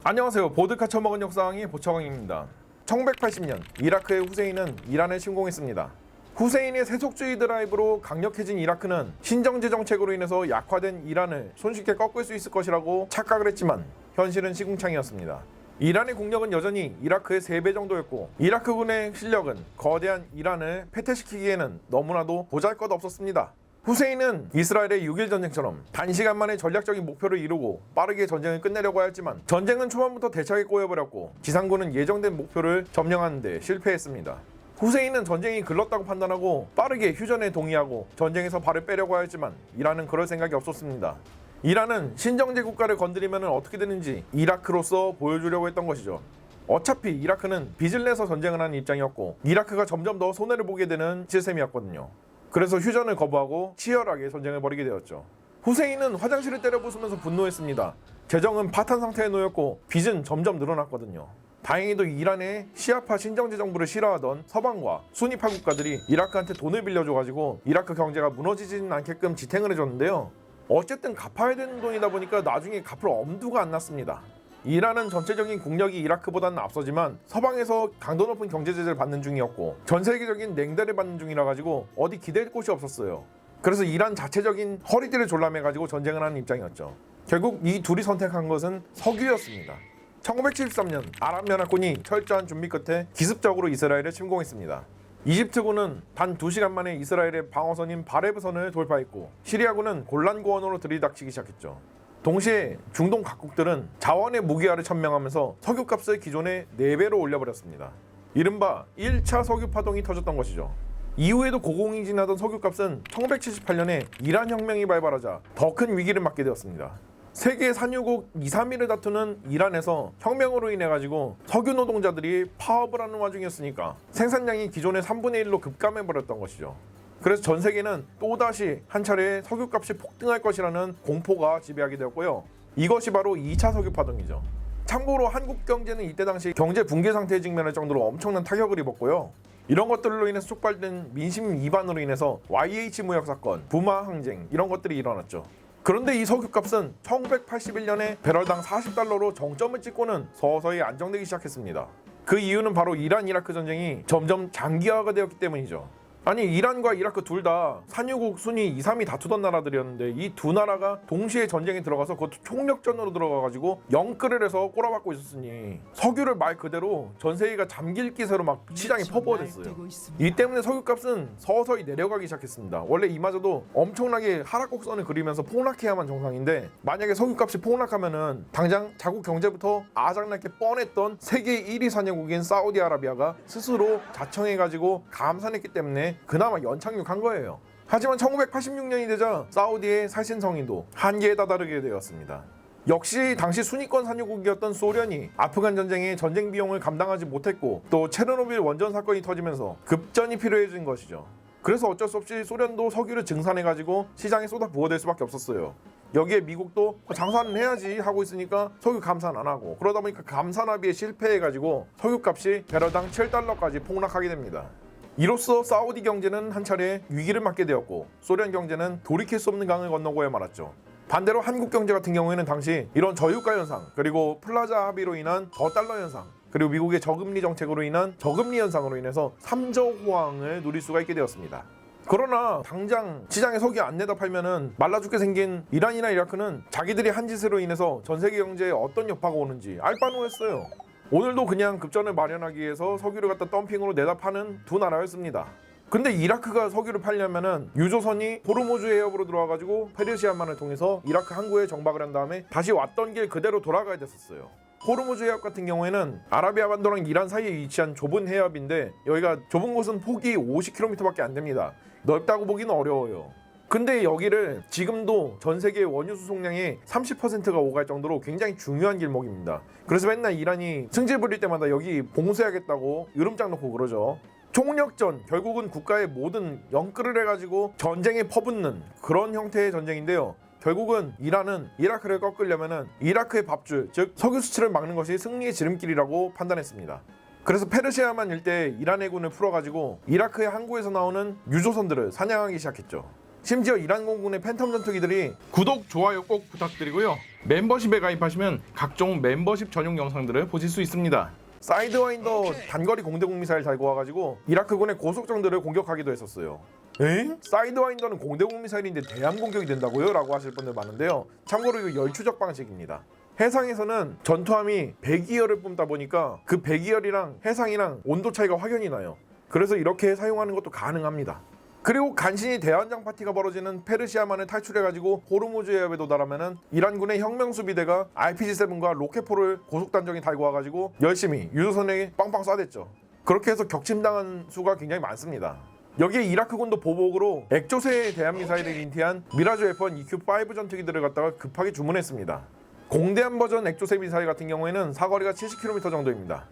안녕하세요. 보드카 처먹은 역사왕의 보처왕입니다. 1980년 이라크의 후세인은 이란을 침공했습니다. 후세인의 세속주의 드라이브로 강력해진 이라크는 신정제 정책으로 인해서 약화된 이란을 손쉽게 꺾을 수 있을 것이라고 착각을 했지만 현실은 시궁창이었습니다. 이란의 국력은 여전히 이라크의 3배 정도였고 이라크군의 실력은 거대한 이란을 패퇴시키기에는 너무나도 보잘것없었습니다. 후세인은 이스라엘의 6.1 전쟁처럼 단시간 만에 전략적인 목표를 이루고 빠르게 전쟁을 끝내려고 했지만 전쟁은 초반부터 대차게 꼬여버렸고 지상군은 예정된 목표를 점령하는 데 실패했습니다. 후세인은 전쟁이 글렀다고 판단하고 빠르게 휴전에 동의하고 전쟁에서 발을 빼려고 하였지만 이란은 그럴 생각이 없었습니다. 이란은 신정제 국가를 건드리면 어떻게 되는지 이라크로서 보여주려고 했던 것이죠. 어차피 이라크는 빚을 내서 전쟁을 하는 입장이었고 이라크가 점점 더 손해를 보게 되는 시스템이었거든요. 그래서 휴전을 거부하고 치열하게 전쟁을 벌이게 되었죠. 후세인은 화장실을 때려 부수면서 분노했습니다. 재정은 파탄 상태에 놓였고 빚은 점점 늘어났거든요. 다행히도 이란의 시아파 신정제 정부를 싫어하던 서방과 수니파 국가들이 이라크한테 돈을 빌려줘가지고 이라크 경제가 무너지지는 않게끔 지탱을 해줬는데요. 어쨌든 갚아야 되는 돈이다 보니까 나중에 갚을 엄두가 안 났습니다. 이란은 전체적인 국력이 이라크보다는 앞서지만 서방에서 강도 높은 경제 제재를 받는 중이었고 전 세계적인 냉대를 받는 중이라 가지고 어디 기댈 곳이 없었어요. 그래서 이란 자체적인 허리띠를 졸라매가지고 전쟁을 하는 입장이었죠. 결국 이 둘이 선택한 것은 석유였습니다. 1973년 아랍연합군이 철저한 준비 끝에 기습적으로 이스라엘을 침공했습니다. 이집트군은 단 2시간 만에 이스라엘의 방어선인 바레브선을 돌파했고 시리아군은 골란고원으로 들이닥치기 시작했죠. 동시에 중동 각국들은 자원의 무기화를 천명하면서 석유값을 기존의 4배로 올려버렸습니다. 이른바 1차 석유 파동이 터졌던 것이죠. 이후에도 고공행진하던 석유값은 1978년에 이란 혁명이 발발하자 더 큰 위기를 맞게 되었습니다. 세계 산유국 2, 3위를 다투는 이란에서 혁명으로 인해 가지고 석유 노동자들이 파업을 하는 와중이었으니까 생산량이 기존의 3분의 1로 급감해버렸던 것이죠. 그래서 전 세계는 또다시 한 차례 석유값이 폭등할 것이라는 공포가 지배하게 되었고요. 이것이 바로 2차 석유 파동이죠. 참고로 한국 경제는 이때 당시 경제 붕괴 상태에 직면할 정도로 엄청난 타격을 입었고요. 이런 것들로 인해서 촉발된 민심 이반으로 인해서 YH 무역 사건, 부마 항쟁 이런 것들이 일어났죠. 그런데 이 석유값은 1981년에 배럴당 40달러로 정점을 찍고는 서서히 안정되기 시작했습니다. 그 이유는 바로 이란 이라크 전쟁이 점점 장기화가 되었기 때문이죠. 아니 이란과 이라크 둘 다 산유국 순위 2, 3위 다투던 나라들이었는데 이 두 나라가 동시에 전쟁에 들어가서 그것도 총력전으로 들어가가지고 영끌을 해서 꼬라박고 있었으니 석유를 말 그대로 전 세계가 잠길 기세로 막 시장에 퍼부어졌어요. 이 때문에 석유값은 서서히 내려가기 시작했습니다. 원래 이마저도 엄청나게 하락곡선을 그리면서 폭락해야만 정상인데 만약에 석유값이 폭락하면은 당장 자국 경제부터 아작날 게 뻔했던 세계 1위 산유국인 사우디아라비아가 스스로 자청해가지고 감산했기 때문에 그나마 연착륙한 거예요. 하지만 1986년이 되자 사우디의 살신성인도 한계에 다다르게 되었습니다. 역시 당시 순위권 산유국이었던 소련이 아프간 전쟁의 전쟁 비용을 감당하지 못했고 또 체르노빌 원전 사건이 터지면서 급전이 필요해진 것이죠. 그래서 어쩔 수 없이 소련도 석유를 증산해가지고 시장에 쏟아 부어댈 수밖에 없었어요. 여기에 미국도 장사는 해야지 하고 있으니까 석유 감산 안 하고 그러다 보니까 감산 합의에 실패해가지고 석유값이 배럴당 7달러까지 폭락하게 됩니다. 이로써 사우디 경제는 한 차례 위기를 맞게 되었고 소련 경제는 돌이킬 수 없는 강을 건너고야 말았죠. 반대로 한국 경제 같은 경우에는 당시 이런 저유가 현상 그리고 플라자 합의로 인한 저달러 현상 그리고 미국의 저금리 정책으로 인한 저금리 현상으로 인해서 3저 호황을 누릴 수가 있게 되었습니다. 그러나 당장 시장에 석유 안 내다 팔면은 말라 죽게 생긴 이란이나 이라크는 자기들이 한 짓으로 인해서 전 세계 경제에 어떤 여파가 오는지 알바노했어요. 오늘도 그냥 급전을 마련하기 위해서 석유를 갖다 덤핑으로 내다 파는 두 나라였습니다. 근데 이라크가 석유를 팔려면은 유조선이 호르무즈 해협으로 들어와가지고 페르시아만을 통해서 이라크 항구에 정박을 한 다음에 다시 왔던 길 그대로 돌아가야 됐었어요. 호르무즈 해협 같은 경우에는 아라비아 반도랑 이란 사이에 위치한 좁은 해협인데 여기가 좁은 곳은 폭이 50km밖에 안 됩니다. 넓다고 보기는 어려워요. 근데 여기를 지금도 전 세계 원유 수송량의 30%가 오갈 정도로 굉장히 중요한 길목입니다. 그래서 맨날 이란이 승질 부릴 때마다 여기 봉쇄하겠다고 으름장 놓고 그러죠. 총력전, 결국은 국가의 모든 영끌을 해가지고 전쟁에 퍼붓는 그런 형태의 전쟁인데요. 결국은 이란은 이라크를 꺾으려면은 이라크의 밥줄, 즉 석유 수출을 막는 것이 승리의 지름길이라고 판단했습니다. 그래서 페르시아만 일대에 이란 해군을 풀어가지고 이라크의 항구에서 나오는 유조선들을 사냥하기 시작했죠. 심지어 이란 공군의 팬텀 전투기들이 구독, 좋아요 꼭 부탁드리고요. 멤버십에 가입하시면 각종 멤버십 전용 영상들을 보실 수 있습니다. 사이드와인더 단거리 공대공 미사일 달고 와가지고 이라크군의 고속정들을 공격하기도 했었어요. 에? 사이드와인더는 공대공 미사일인데 대함 공격이 된다고요? 라고 하실 분들 많은데요. 참고로 이거 열추적 방식입니다. 해상에서는 전투함이 배기열을 뿜다 보니까 그 배기열이랑 해상이랑 온도 차이가 확연히 나요. 그래서 이렇게 사용하는 것도 가능합니다. 그리고 간신히 대환장 파티가 벌어지는 페르시아만을 탈출해가지고 호르무즈 해협에 도달하면은 이란군의 혁명수비대가 RPG-7과 로켓포를 고속단정에 달고 와가지고 열심히 유조선에 빵빵 쏴댔죠. 그렇게 해서 격침당한 수가 굉장히 많습니다. 여기에 이라크군도 보복으로 액조세 대함미사일을 인티한 미라주 F1 EQ5 전투기들을 갖다가 급하게 주문했습니다. 공대함 버전 액조세 미사일 같은 경우에는 사거리가 70km 정도입니다.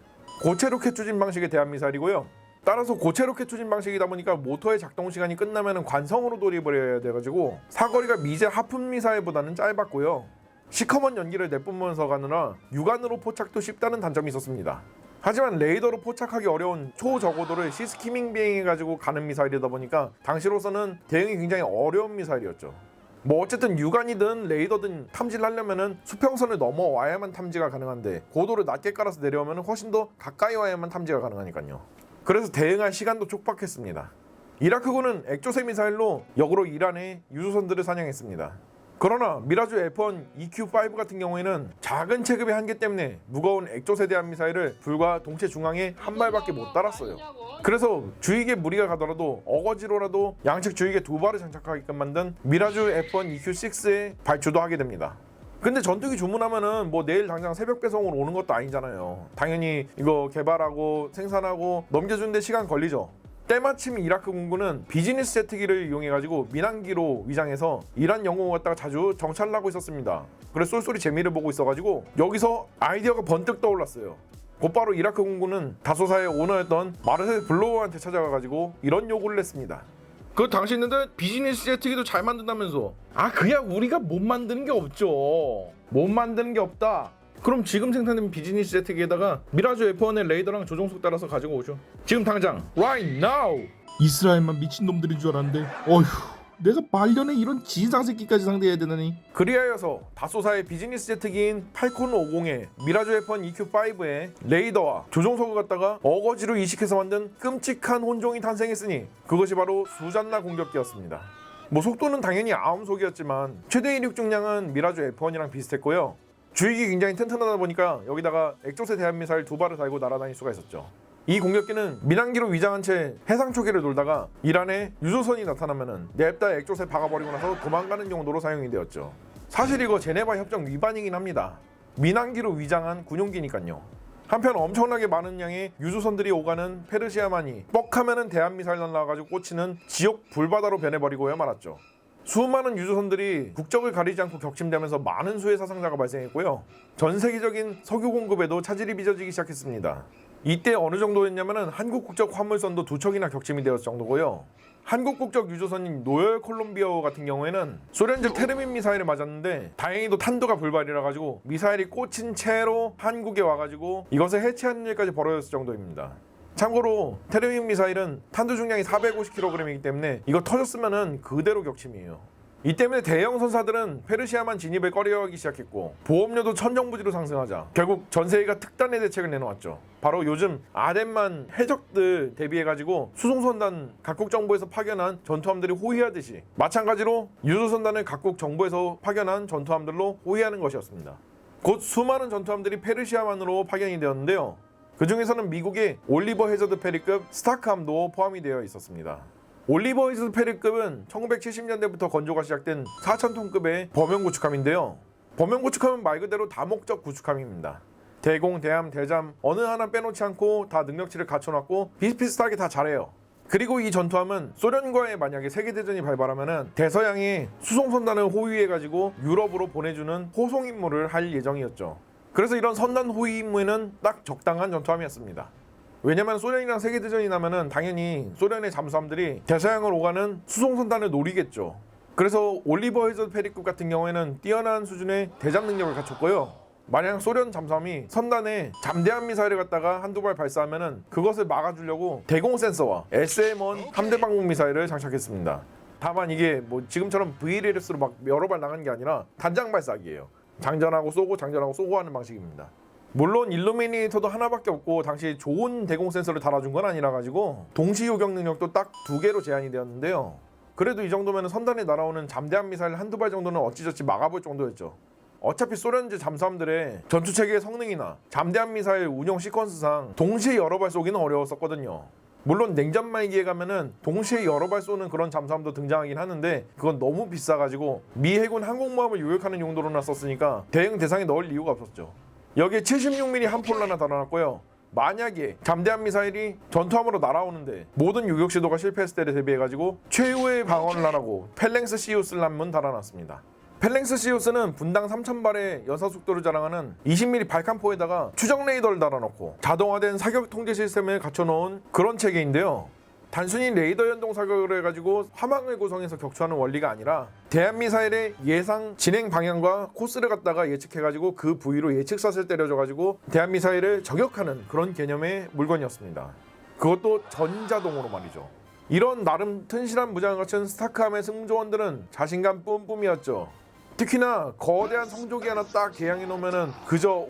고체 로켓 추진 방식의 대함미사일이고요. 따라서 고체 로켓 추진 방식이다 보니까 모터의 작동 시간이 끝나면 관성으로 돌입을 해야 돼가지고 사거리가 미제 하품 미사일보다는 짧았고요. 시커먼 연기를 내뿜으면서 가느라 육안으로 포착도 쉽다는 단점이 있었습니다. 하지만 레이더로 포착하기 어려운 초저고도를 시스키밍 비행해가지고 가는 미사일이다 보니까 당시로서는 대응이 굉장히 어려운 미사일이었죠. 뭐 어쨌든 육안이든 레이더든 탐지를 하려면은 수평선을 넘어와야만 탐지가 가능한데 고도를 낮게 깔아서 내려오면 훨씬 더 가까이 와야만 탐지가 가능하니까요. 그래서 대응할 시간도 촉박했습니다. 이라크군은 액조세 미사일로 역으로 이란의 유조선들을 사냥했습니다. 그러나 미라주 F1 EQ5 같은 경우에는 작은 체급의 한계 때문에 무거운 액조세 대함 미사일을 불과 동체 중앙에 한 발밖에 못 달았어요. 그래서 주익에 무리가 가더라도 어거지로라도 양측 주익에 두 발을 장착하게끔 만든 미라주 F1 EQ6에 발주도 하게 됩니다. 근데 전투기 주문하면은 뭐 내일 당장 새벽 배송으로 오는 것도 아니잖아요. 당연히 이거 개발하고 생산하고 넘겨주는데 시간 걸리죠. 때마침 이라크 공군은 비즈니스 제트기를 이용해가지고 민항기로 위장해서 이란 영공을 갖다가 자주 정찰을 하고 있었습니다. 그래서 쏠쏠이 재미를 보고 있어가지고 여기서 아이디어가 번뜩 떠올랐어요. 곧바로 이라크 공군은 다소사의 오너였던 마르셀 블로우한테 찾아가가지고 이런 요구를 했습니다. 그 당신들 비즈니스 제트기도 잘 만든다면서. 아 그냥 우리가 못 만드는 게 없죠. 못 만드는 게 없다. 그럼 지금 생산된 비즈니스 제트기에다가 미라주 F1의 레이더랑 조종속 따라서 가지고 오죠. 지금 당장 right now. 이스라엘만 미친놈들인 줄 알았는데 어휴 내가 말년에 이런 지상새끼까지 상대해야 되다니. 그리하여서 다소사의 비즈니스 제트기인 팔콘 50의 미라주 F1 EQ5의 레이더와 조종석을 갖다가 어거지로 이식해서 만든 끔찍한 혼종이 탄생했으니 그것이 바로 수잔나 공격기였습니다. 뭐 속도는 당연히 아음속이었지만 최대 이륙 중량은 미라주 F1이랑 비슷했고요. 주익이 굉장히 튼튼하다 보니까 여기다가 액조세 대함미사일 두 발을 달고 날아다닐 수가 있었죠. 이 공격기는 민항기로 위장한 채 해상 초계를 돌다가 이란에 유조선이 나타나면은 냅다 액조세 박아버리고 나서 도망가는 용도로 사용이 되었죠. 사실 이거 제네바 협정 위반이긴 합니다. 민항기로 위장한 군용기니까요. 한편 엄청나게 많은 양의 유조선들이 오가는 페르시아만이 뻑하면은 대함미사일 날라와가지고 꽂히는 지옥 불바다로 변해버리고야 말았죠. 수많은 유조선들이 국적을 가리지 않고 격침되면서 많은 수의 사상자가 발생했고요. 전 세계적인 석유 공급에도 차질이 빚어지기 시작했습니다. 이때 어느 정도였냐면은 한국 국적 화물선도 2척이나 격침이 되었을 정도고요. 한국 국적 유조선인 노열 콜롬비아 같은 경우에는 소련제 테르민 미사일을 맞았는데 다행히도 탄도가 불발이라 가지고 미사일이 꽂힌 채로 한국에 와가지고 이것을 해체하는 일까지 벌어졌을 정도입니다. 참고로 테르민 미사일은 탄두 중량이 450kg이기 때문에 이거 터졌으면은 그대로 격침이에요. 이 때문에 대형 선사들은 페르시아만 진입을 꺼려하기 시작했고 보험료도 천정부지로 상승하자 결국 전세계가 특단의 대책을 내놓았죠. 바로 요즘 아덴만 해적들 대비해가지고 수송선단 각국 정부에서 파견한 전투함들이 호위하듯이 마찬가지로 유조선단을 각국 정부에서 파견한 전투함들로 호위하는 것이었습니다. 곧 수많은 전투함들이 페르시아만으로 파견이 되었는데요. 그 중에서는 미국의 올리버 해저드 페리급 스타크함도 포함이 되어 있었습니다. 올리버 해저드 페리급은 1970년대부터 건조가 시작된 4,000톤급의 범용 구축함인데요. 범용 구축함은 말 그대로 다목적 구축함입니다. 대공, 대함, 대잠 어느 하나 빼놓지 않고 다 능력치를 갖춰놨고 비슷비슷하게 다 잘해요. 그리고 이 전투함은 소련과의 만약에 세계대전이 발발하면은 대서양의 수송선단을 호위해가지고 유럽으로 보내주는 호송 임무를 할 예정이었죠. 그래서 이런 선단 호위 임무에는 딱 적당한 전투함이었습니다. 왜냐면 소련이랑 세계대전이 나면은 당연히 소련의 잠수함들이 대서양을 오가는 수송선단을 노리겠죠. 그래서 올리버 해저드 페리급 같은 경우에는 뛰어난 수준의 대잠 능력을 갖췄고요. 만약 소련 잠수함이 선단에 잠대함 미사일을 갖다가 한두 발 발사하면은 그것을 막아주려고 대공 센서와 SM-1 함대 방공 미사일을 장착했습니다. 다만 이게 뭐 지금처럼 VLS로 막 여러 발 나간 게 아니라 단장 발사기예요. 장전하고 쏘고 하는 방식입니다. 물론 일루미네이터도 하나밖에 없고 당시 좋은 대공 센서를 달아준 건 아니라 가지고 동시 요격 능력도 딱 2개로 제한이 되었는데요. 그래도 이 정도면 선단에 날아오는 잠대한 미사일 한두 발 정도는 어찌저찌 막아볼 정도였죠. 어차피 소련제 잠수함들의 전투체계의 성능이나 잠대한 미사일 운영 시퀀스상 동시에 여러 발 쏘기는 어려웠었거든요. 물론 냉전말기에 가면은 동시에 여러 발 쏘는 그런 잠수함도 등장하긴 하는데 그건 너무 비싸가지고 미 해군 항공모함을 요격하는 용도로나 썼으니까 대응 대상에 넣을 이유가 없었죠. 여기에 76mm 한 폴 하나 달아놨고요. 만약에 잠대한 미사일이 전투함으로 날아오는데 모든 요격 시도가 실패했을 때를 대비해가지고 최후의 방어를 하라고 펠랭스 시우스를 한번 달아놨습니다. 펠랭스 시우스는 분당 3,000발의 연사 속도를 자랑하는 20mm 발칸포에다가 추적 레이더를 달아놓고 자동화된 사격 통제 시스템을 갖춰놓은 그런 체계인데요. 단순히 레이더 연동 사격을 해가지고 화망을 구성해서 격추하는 원리가 아니라 대한미사일의 예상 진행 방향과 코스를 갖다가 예측해가지고 그 부위로 예측샷을 때려줘가지고 대한미사일을 저격하는 그런 개념의 물건이었습니다. 그것도 전자동으로 말이죠. 이런 나름 튼실한 무장을 갖춘 스타크함의 승조원들은 자신감 뿜뿜이었죠. 특히나 거대한 성조기 하나 딱 개양해 놓으면은 그저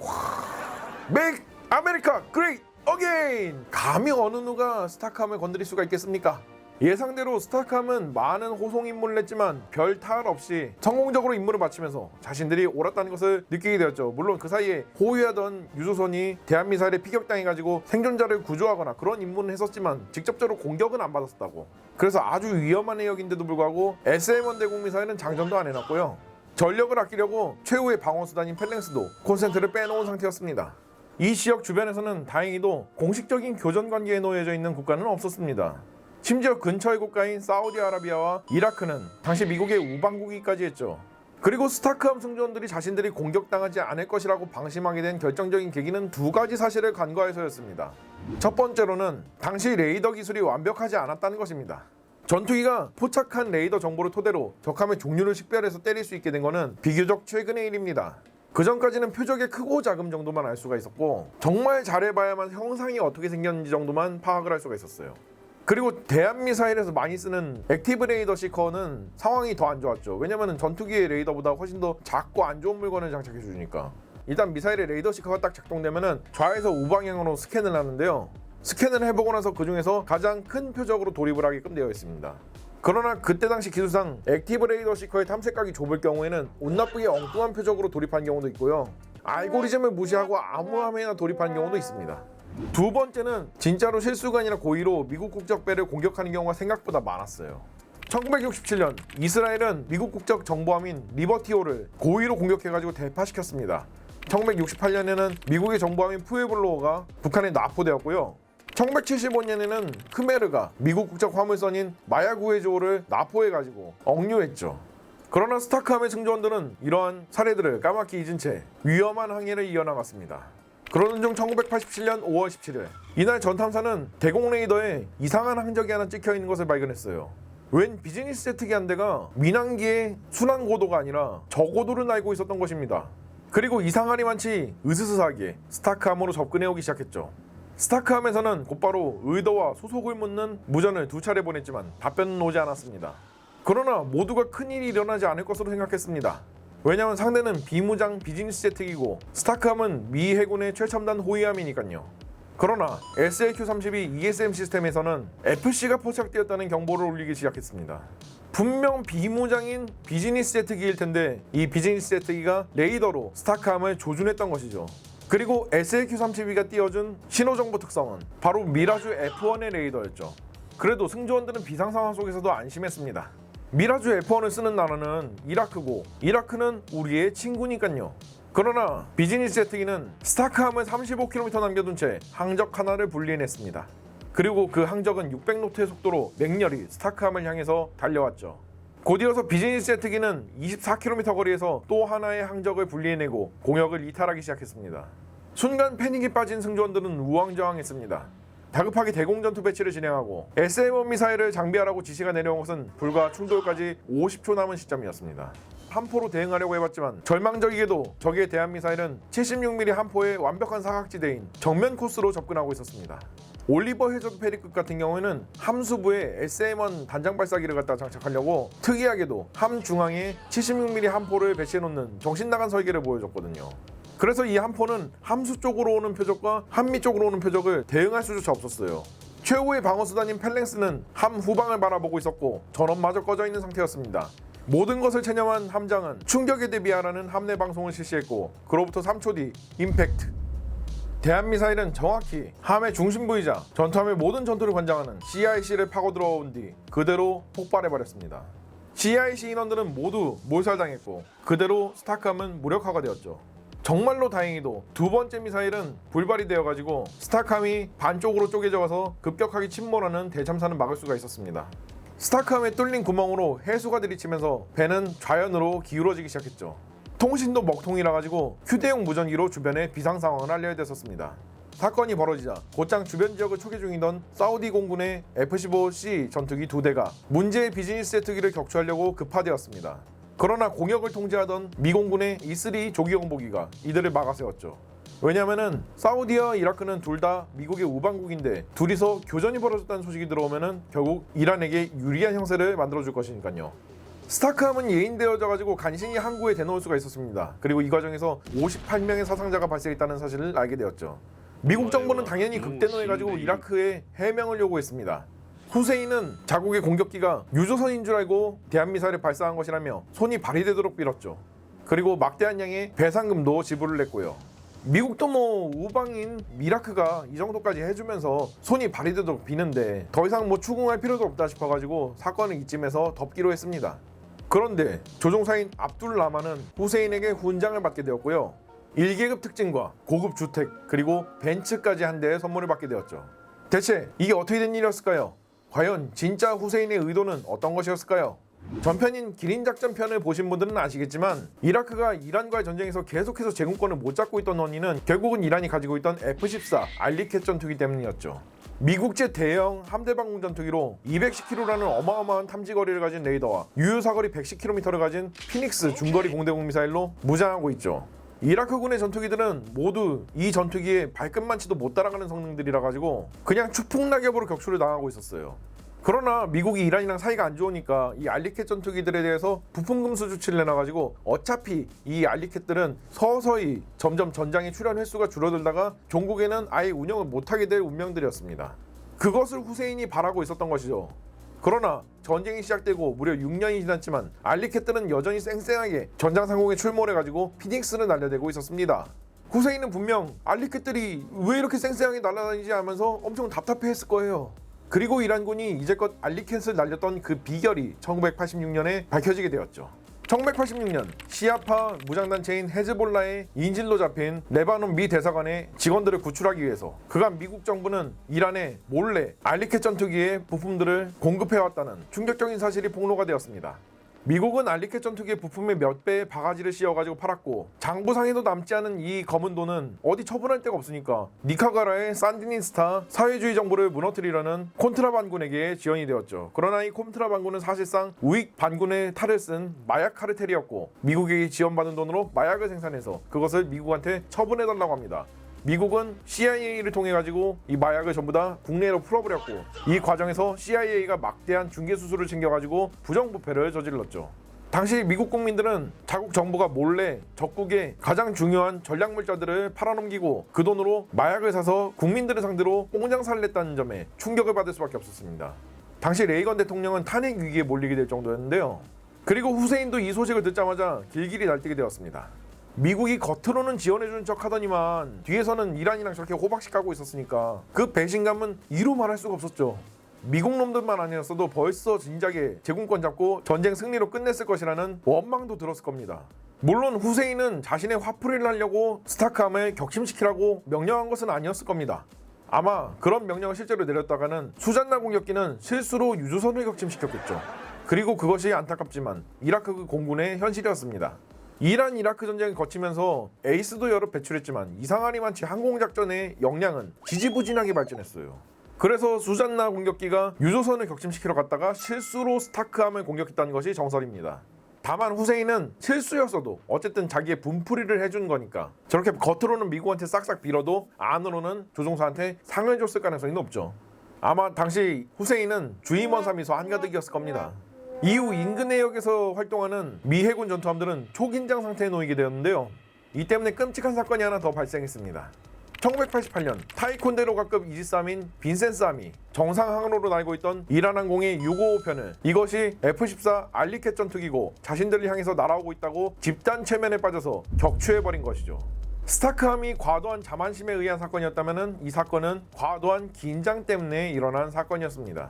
Make America Great Again! 감히 어느 누가 스타크함을 건드릴 수가 있겠습니까? 예상대로 스타크함은 많은 호송 임무를 했지만 별 탈 없이 성공적으로 임무를 마치면서 자신들이 옳았다는 것을 느끼게 되었죠. 물론 그 사이에 호위하던 유조선이 대한미사일에 피격당해가지고 생존자를 구조하거나 그런 임무는 했었지만 직접적으로 공격은 안 받았다고. 그래서 아주 위험한 해역인데도 불구하고 SM-1 대공미사일은 장전도 안 해놨고요. 전력을 아끼려고 최후의 방어수단인 펠랭스도 콘센트를 빼놓은 상태였습니다. 이 지역 주변에서는 다행히도 공식적인 교전 관계에 놓여져 있는 국가는 없었습니다. 심지어 근처의 국가인 사우디아라비아와 이라크는 당시 미국의 우방국이기까지 했죠. 그리고 스타크함 승조원들이 자신들이 공격당하지 않을 것이라고 방심하게 된 결정적인 계기는 두 가지 사실을 간과해서였습니다. 첫 번째로는 당시 레이더 기술이 완벽하지 않았다는 것입니다. 전투기가 포착한 레이더 정보를 토대로 적함의 종류를 식별해서 때릴 수 있게 된 것은 비교적 최근의 일입니다. 그 전까지는 표적의 크고 작음 정도만 알 수가 있었고 정말 잘해봐야만 형상이 어떻게 생겼는지 정도만 파악을 할 수가 있었어요. 그리고 대한미사일에서 많이 쓰는 액티브 레이더 시커는 상황이 더 안 좋았죠. 왜냐면 전투기의 레이더보다 훨씬 더 작고 안 좋은 물건을 장착해 주니까. 일단 미사일의 레이더 시커가 딱 작동되면은 좌에서 우방향으로 스캔을 하는데요. 스캔을 해보고 나서 그 중에서 가장 큰 표적으로 돌입을 하게끔 되어 있습니다. 그러나 그때 당시 기술상 액티브 레이더 시커의 탐색각이 좁을 경우에는 운 나쁘게 엉뚱한 표적으로 돌입한 경우도 있고요. 알고리즘을 무시하고 아무함에나 돌입한 경우도 있습니다. 두 번째는 진짜로 실수가 아니라 고의로 미국 국적 배를 공격하는 경우가 생각보다 많았어요. 1967년 이스라엘은 미국 국적 정보함인 리버티호를 고의로 공격해가지고 대파시켰습니다. 1968년에는 미국의 정보함인 푸에블로어가 북한에 납포되었고요. 1975년에는 크메르가 미국 국적 화물선인 마야구에조를 납포해가지고 억류했죠. 그러나 스타크함의 승조원들은 이러한 사례들을 까맣게 잊은 채 위험한 항해를 이어나갔습니다. 그러는 중 1987년 5월 17일 이날 전탐사는 대공 레이더에 이상한 항적이 하나 찍혀있는 것을 발견했어요. 웬 비즈니스 제트기 한 대가 민항기의 순항 고도가 아니라 저고도를 날고 있었던 것입니다. 그리고 이상하리만치 으스스하게 스타크함으로 접근해오기 시작했죠. 스타크함에서는 곧바로 의도와 소속을 묻는 무전을 2차례 보냈지만 답변은 오지 않았습니다. 그러나 모두가 큰일이 일어나지 않을 것으로 생각했습니다. 왜냐하면 상대는 비무장 비즈니스 제트기고 스타크함은 미 해군의 최첨단 호위함이니까요. 그러나 SLQ-32 ESM 시스템에서는 FC가 포착되었다는 경보를 울리기 시작했습니다. 분명 비무장인 비즈니스 제트기일 텐데 이 비즈니스 제트기가 레이더로 스타크함을 조준했던 것이죠. 그리고 SLQ-32가 띄워준 신호정보 특성은 바로 미라주 F1의 레이더였죠. 그래도 승조원들은 비상상황 속에서도 안심했습니다. 미라주 F1을 쓰는 나라는 이라크고 이라크는 우리의 친구니까요. 그러나 비즈니스 제트기는 스타크함을 35km 남겨둔 채 항적 하나를 분리해냈습니다. 그리고 그 항적은 600노트의 속도로 맹렬히 스타크함을 향해서 달려왔죠. 곧이어서 비즈니스 제트기는 24km 거리에서 또 하나의 항적을 분리해내고 공역을 이탈하기 시작했습니다. 순간 패닉에 빠진 승조원들은 우왕좌왕했습니다. 다급하게 대공전투 배치를 진행하고 SM-1 미사일을 장비하라고 지시가 내려온 것은 불과 충돌까지 50초 남은 시점이었습니다. 한 포로 대응하려고 해봤지만 절망적이게도 적의 대한미사일은 76mm 한 포의 완벽한 사각지대인 정면 코스로 접근하고 있었습니다. 올리버 해저드 페리급 같은 경우에는 함수부에 SM-1 단장 발사기를 갖다 장착하려고 특이하게도 함 중앙에 76mm 함포를 배치해놓는 정신나간 설계를 보여줬거든요. 그래서 이 함포는 함수 쪽으로 오는 표적과 함미 쪽으로 오는 표적을 대응할 수조차 없었어요. 최후의 방어수단인 펠랭스는 함 후방을 바라보고 있었고 전원마저 꺼져 있는 상태였습니다. 모든 것을 체념한 함장은 충격에 대비하라는 함내 방송을 실시했고 그로부터 3초 뒤 임팩트. 대한미사일은 정확히 함의 중심부이자 전투함의 모든 전투를 관장하는 CIC를 파고 들어온 뒤 그대로 폭발해버렸습니다. CIC 인원들은 모두 몰살당했고 그대로 스타크함은 무력화가 되었죠. 정말로 다행히도 두 번째 미사일은 불발이 되어가지고 스타크함이 반쪽으로 쪼개져가서 급격하게 침몰하는 대참사는 막을 수가 있었습니다. 스타크함에 뚫린 구멍으로 해수가 들이치면서 배는 좌연으로 기울어지기 시작했죠. 통신도 먹통이라 가지고 휴대용 무전기로 주변에 비상 상황을 알려야 됐었습니다. 사건이 벌어지자 곧장 주변 지역을 초계 중이던 사우디 공군의 F-15C 전투기 2대가 문제의 비즈니스 제트기를 격추하려고 급파되었습니다. 그러나 공역을 통제하던 미 공군의 E-3 조기 공보기가 이들을 막아세웠죠. 왜냐면은 사우디와 이라크는 둘 다 미국의 우방국인데 둘이서 교전이 벌어졌다는 소식이 들어오면은 결국 이란에게 유리한 형세를 만들어줄 것이니까요. 스타크함은 예인되어져 가지고 간신히 항구에 대놓을 수가 있었습니다. 그리고 이 과정에서 58명의 사상자가 발생했다는 사실을 알게 되었죠. 미국 정부는 당연히 극대노해가지고 이라크에 해명을 요구했습니다. 후세인은 자국의 공격기가 유조선인 줄 알고 대한미사일을 발사한 것이라며 손이 발휘되도록 빌었죠. 그리고 막대한 양의 배상금도 지불을 했고요. 미국도 우방인 이라크가 이 정도까지 해주면서 손이 발휘되도록 비는데 더 이상 추궁할 필요도 없다 싶어가지고 사건을 이쯤에서 덮기로 했습니다. 그런데 조종사인 압둘 라만은 후세인에게 훈장을 받게 되었고요. 1계급 특징과 고급 주택 그리고 벤츠까지 한 대의 선물을 받게 되었죠. 대체 이게 어떻게 된 일이었을까요? 과연 진짜 후세인의 의도는 어떤 것이었을까요? 전편인 기린작전편을 보신 분들은 아시겠지만 이라크가 이란과의 전쟁에서 계속해서 제공권을 못 잡고 있던 원인은 결국은 이란이 가지고 있던 F-14 알리켓 전투기 때문이었죠. 미국제 대형 함대방공 전투기로 210km라는 어마어마한 탐지거리를 가진 레이더와 유효사거리 110km를 가진 피닉스 중거리 공대공 미사일로 무장하고 있죠. 이라크군의 전투기들은 모두 이 전투기에 발끝만치도 못 따라가는 성능들이라 가지고 그냥 추풍낙엽으로 격추를 당하고 있었어요. 그러나 미국이 이란이랑 사이가 안 좋으니까 이 알리켓 전투기들에 대해서 부품금수 조치를 내놔가지고 어차피 이 알리켓들은 서서히 점점 전장의 출현 횟수가 줄어들다가 종국에는 아예 운영을 못하게 될 운명들이었습니다. 그것을 후세인이 바라고 있었던 것이죠. 그러나 전쟁이 시작되고 무려 6년이 지났지만 알리켓들은 여전히 쌩쌩하게 전장 상공에 출몰해가지고 피닉스를 날려대고 있었습니다. 후세인은 분명 알리켓들이 왜 이렇게 쌩쌩하게 날아다니지 하면서 엄청 답답해했을 거예요. 그리고 이란군이 이제껏 알리켓을 날렸던 그 비결이 1986년에 밝혀지게 되었죠. 1986년 시아파 무장단체인 헤즈볼라의 인질로 잡힌 레바논 미 대사관의 직원들을 구출하기 위해서 그간 미국 정부는 이란에 몰래 알리켓 전투기의 부품들을 공급해왔다는 충격적인 사실이 폭로가 되었습니다. 미국은 알리켓 전투기의 부품의 몇 배의 바가지를 씌워가지고 팔았고 장부상에도 남지 않은 이 검은 돈은 어디 처분할 데가 없으니까 니카가라의 산디니스타 사회주의 정부를 무너뜨리려는 콘트라 반군에게 지원이 되었죠. 그러나 이 콘트라 반군은 사실상 우익 반군의 탈을 쓴 마약 카르텔이었고 미국에게 지원받은 돈으로 마약을 생산해서 그것을 미국한테 처분해달라고 합니다. 미국은 CIA를 통해 가지고 이 마약을 전부 다 국내로 풀어버렸고 이 과정에서 CIA가 막대한 중개 수수를 챙겨가지고 부정부패를 저질렀죠. 당시 미국 국민들은 자국 정부가 몰래 적국에 가장 중요한 전략물자들을 팔아넘기고 그 돈으로 마약을 사서 국민들을 상대로 뽕장사를 했다는 점에 충격을 받을 수밖에 없었습니다. 당시 레이건 대통령은 탄핵 위기에 몰리게 될 정도였는데요. 그리고 후세인도 이 소식을 듣자마자 길길이 날뛰게 되었습니다. 미국이 겉으로는 지원해주는 척 하더니만 뒤에서는 이란이랑 저렇게 호박씩 까고 있었으니까 그 배신감은 이루 말할 수가 없었죠. 미국 놈들만 아니었어도 벌써 진작에 제공권 잡고 전쟁 승리로 끝냈을 것이라는 원망도 들었을 겁니다. 물론 후세인은 자신의 화풀이를 하려고 스타크함을 격침시키라고 명령한 것은 아니었을 겁니다. 아마 그런 명령을 실제로 내렸다가는 수잔나 공격기는 실수로 유조선을 격침시켰겠죠. 그리고 그것이 안타깝지만 이라크 공군의 현실이었습니다. 이란 이라크 전쟁을 거치면서 에이스도 여러 배출했지만 이상하리만치 항공작전의 역량은 지지부진하게 발전했어요. 그래서 수잔나 공격기가 유조선을 격침시키러 갔다가 실수로 스타크함을 공격했다는 것이 정설입니다. 다만 후세인은 실수였어도 어쨌든 자기의 분풀이를 해준 거니까 저렇게 겉으로는 미국한테 싹싹 빌어도 안으로는 조종사한테 상을 줬을 가능성이 높죠. 아마 당시 후세인은 주임원사미소 한가득이었을 겁니다. 이후 인근 해역에서 활동하는 미 해군 전투함들은 초긴장 상태에 놓이게 되었는데요. 이 때문에 끔찍한 사건이 하나 더 발생했습니다. 1988년 타이콘데로가급 이지스함인 빈센스함이 정상 항로로 날고 있던 이란 항공의 655편을 이것이 F-14 알리캣 전투기고 자신들을 향해서 날아오고 있다고 집단 체면에 빠져서 격추해버린 것이죠. 스타크함이 과도한 자만심에 의한 사건이었다면 이 사건은 과도한 긴장 때문에 일어난 사건이었습니다.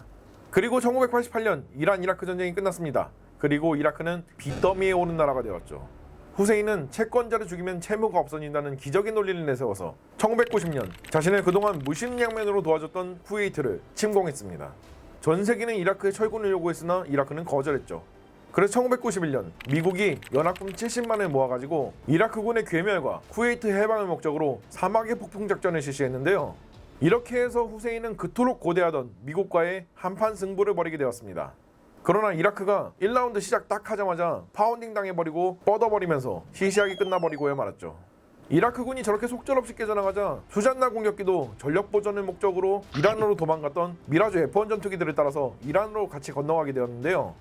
그리고 1988년 이란 이라크 전쟁이 끝났습니다. 그리고 이라크는 빚더미에 오른 나라가 되었죠. 후세인은 채권자를 죽이면 채무가 없어진다는 기적의 논리를 내세워서 1990년 자신을 그동안 무심양면으로 도와줬던 쿠웨이트를 침공했습니다. 전 세계는 이라크에 철군을 요구했으나 이라크는 거절했죠. 그래서 1991년 미국이 연합군 70만을 모아가지고 이라크군의 괴멸과 쿠웨이트 해방을 목적으로 사막의 폭풍 작전을 실시했는데요. 이렇게 해서 후세인은 그토록 고대하던 미국과의 한판 승부를 벌이게 되었습니다. 그러나 이라크가 1라운드 시작 딱 하자마자 파운딩 당해버리고 뻗어버리면서 시시하게 끝나버리고야 말았죠. 이라크군이 저렇게 속절없이 깨져나가자 수잔나 공격기도 전력 보전을 목적으로 이란으로 도망갔던 미라주 F1 전투기들을 따라서 이란으로 같이 건너가게 되었는데요.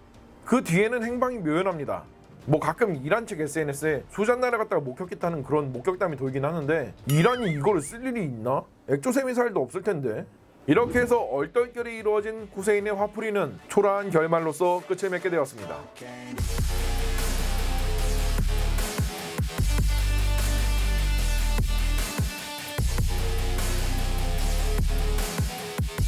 그 뒤에는 행방이 묘연합니다. 뭐 가끔 이란 측 SNS에 수잔나를 갖다가 목격했다는 그런 목격담이 돌긴 하는데 이란이 이거를 쓸 일이 있나? 액조세 미사일도 없을 텐데. 이렇게 해서 얼떨결에 이루어진 후세인의 화풀이는 초라한 결말로서 끝을 맺게 되었습니다.